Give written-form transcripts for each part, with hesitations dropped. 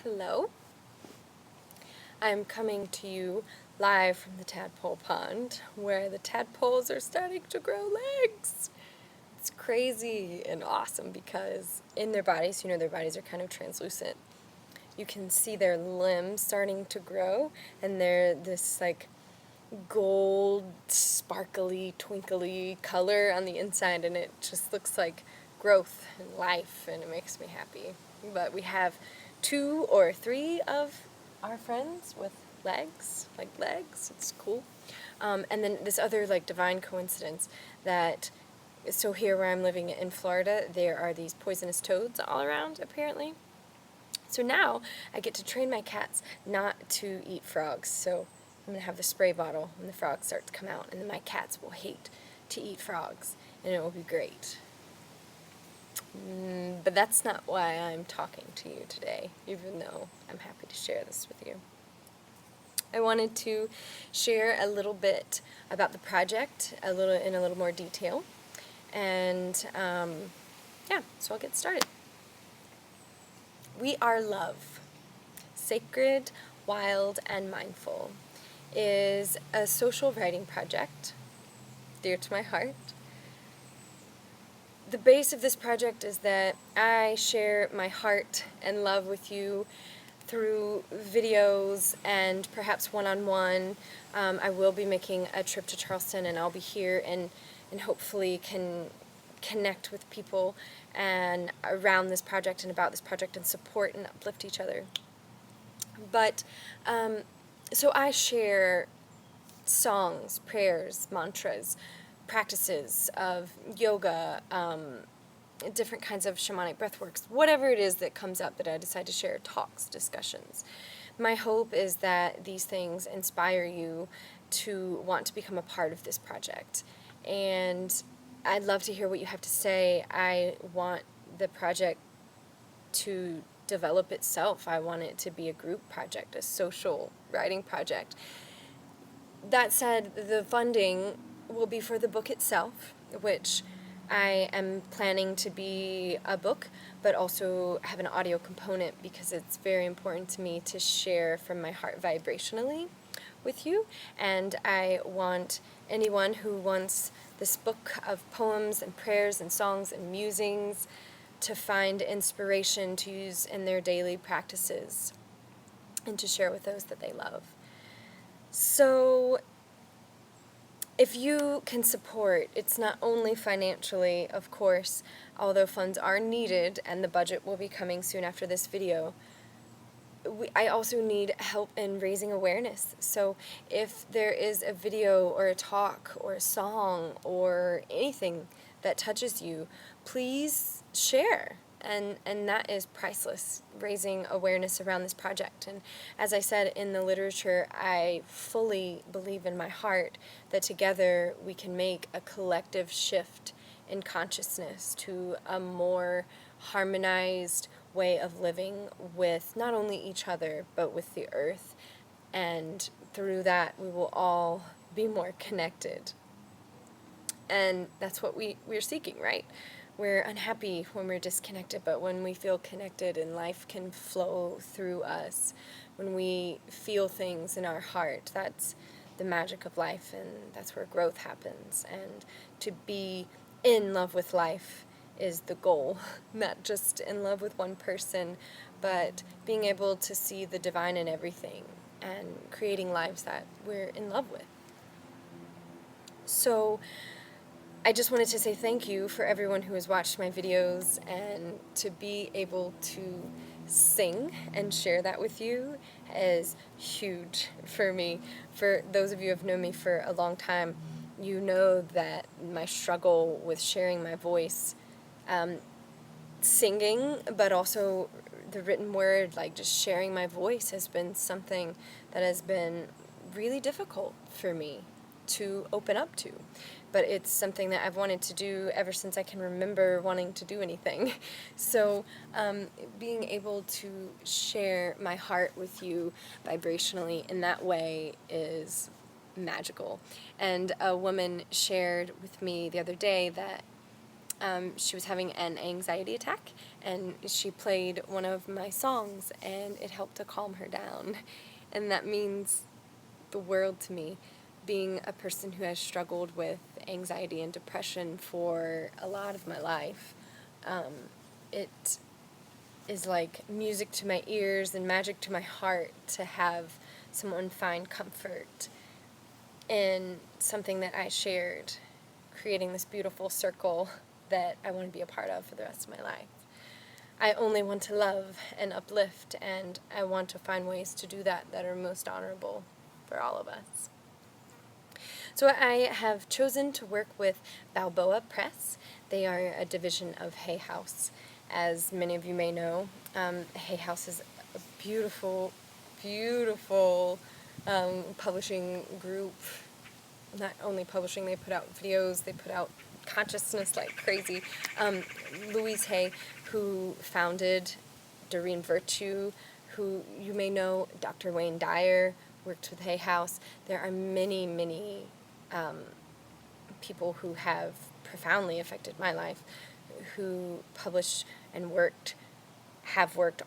Hello. I'm coming to you live from the tadpole pond, where the tadpoles are starting to grow legs. It's crazy and awesome because in their bodies, their bodies are kind of translucent. You can see their limbs starting to grow, and they're this like gold, sparkly, twinkly color on the inside, and it just looks like growth and life, and it makes me happy. But we have 2 or 3 of our friends with legs, like legs. It's cool. And then this other like divine coincidence that so here where I'm living in Florida, there are these poisonous toads all around apparently. So now I get to train my cats not to eat frogs. So I'm going to have the spray bottle when the frogs start to come out, and then my cats will hate to eat frogs, and it will be great. But that's not why I'm talking to you today, even though I'm happy to share this with you. I wanted to share a little bit about the project, in a little more detail, and so I'll get started. We Are Love, Sacred, Wild, and Mindful is a social writing project dear to my heart. The base of this project is that I share my heart and love with you through videos and perhaps one-on-one. I will be making a trip to Charleston, and I'll be here and hopefully can connect with people and around this project and about this project and support and uplift each other. But so I share songs, prayers, mantras, practices of yoga, different kinds of shamanic breathworks, whatever it is that comes up that I decide to share, talks, discussions. My hope is that these things inspire you to want to become a part of this project. And I'd love to hear what you have to say. I want the project to develop itself. I want it to be a group project, a social writing project. That said, the funding will be for the book itself, which I am planning to be a book, but also have an audio component because it's very important to me to share from my heart vibrationally with you. And I want anyone who wants this book of poems and prayers and songs and musings to find inspiration to use in their daily practices and to share with those that they love. So if you can support, it's not only financially, of course, although funds are needed and the budget will be coming soon after this video. I also need help in raising awareness. So if there is a video or a talk or a song or anything that touches you, please share. And that is priceless, raising awareness around this project. And as I said in the literature, I fully believe in my heart that together we can make a collective shift in consciousness to a more harmonized way of living with not only each other, but with the earth. And through that, we will all be more connected. And that's what we're seeking, right? We're unhappy when we're disconnected, but when we feel connected and life can flow through us, when we feel things in our heart, that's the magic of life, and that's where growth happens. And to be in love with life is the goal, not just in love with one person, but being able to see the divine in everything and creating lives that we're in love with. So I just wanted to say thank you for everyone who has watched my videos, and to be able to sing and share that with you is huge for me. For those of you who have known me for a long time, you know that my struggle with sharing my voice, singing, but also the written word, like just sharing my voice, has been something that has been really difficult for me to open up to. But it's something that I've wanted to do ever since I can remember wanting to do anything. So being able to share my heart with you vibrationally in that way is magical. And a woman shared with me the other day that she was having an anxiety attack, and she played one of my songs, and it helped to calm her down. And that means the world to me, being a person who has struggled with anxiety and depression for a lot of my life. It is like music to my ears and magic to my heart to have someone find comfort in something that I shared, creating this beautiful circle that I want to be a part of for the rest of my life. I only want to love and uplift, and I want to find ways to do that that are most honorable for all of us. So I have chosen to work with Balboa Press. They are a division of Hay House. As many of you may know, Hay House is a beautiful, beautiful publishing group. Not only publishing, they put out videos, they put out consciousness like crazy. Louise Hay, who founded Doreen Virtue, who you may know, Dr. Wayne Dyer, worked with Hay House. There are many, many people who have profoundly affected my life, who published and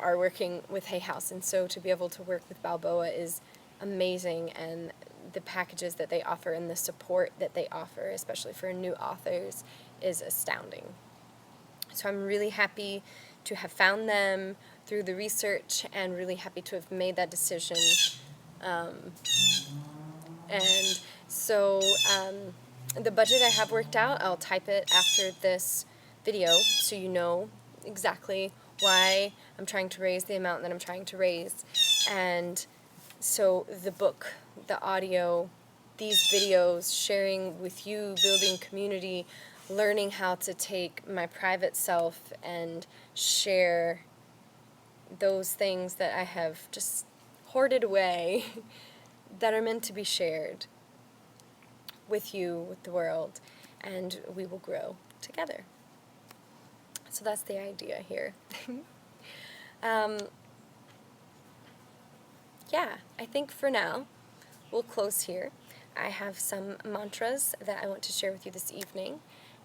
are working with Hay House. And so to be able to work with Balboa is amazing, and the packages that they offer and the support that they offer, especially for new authors, is astounding. So I'm really happy to have found them through the research, and really happy to have made that decision. And so the budget I have worked out, I'll type it after this video so you know exactly why I'm trying to raise the amount that I'm trying to raise. And so the book, the audio, these videos, sharing with you, building community, learning how to take my private self and share those things that I have just hoarded away that are meant to be shared with you, with the world, and we will grow together. So that's the idea here. Yeah, I think for now we'll close here. I have some mantras that I want to share with you this evening,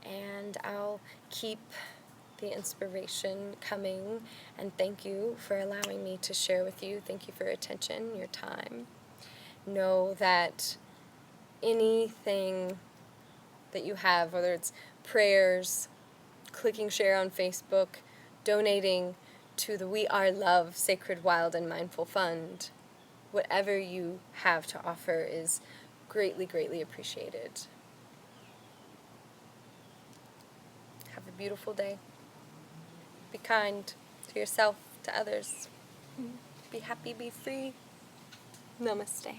and I'll keep the inspiration coming, and thank you for allowing me to share with you. Thank you for your attention, your time. Know that anything that you have, whether it's prayers, clicking share on Facebook, donating to the We Are Love Sacred, Wild, and Mindful Fund, whatever you have to offer is greatly, greatly appreciated. Have a beautiful day. Be kind to yourself, to others. Be happy, be free. Namaste.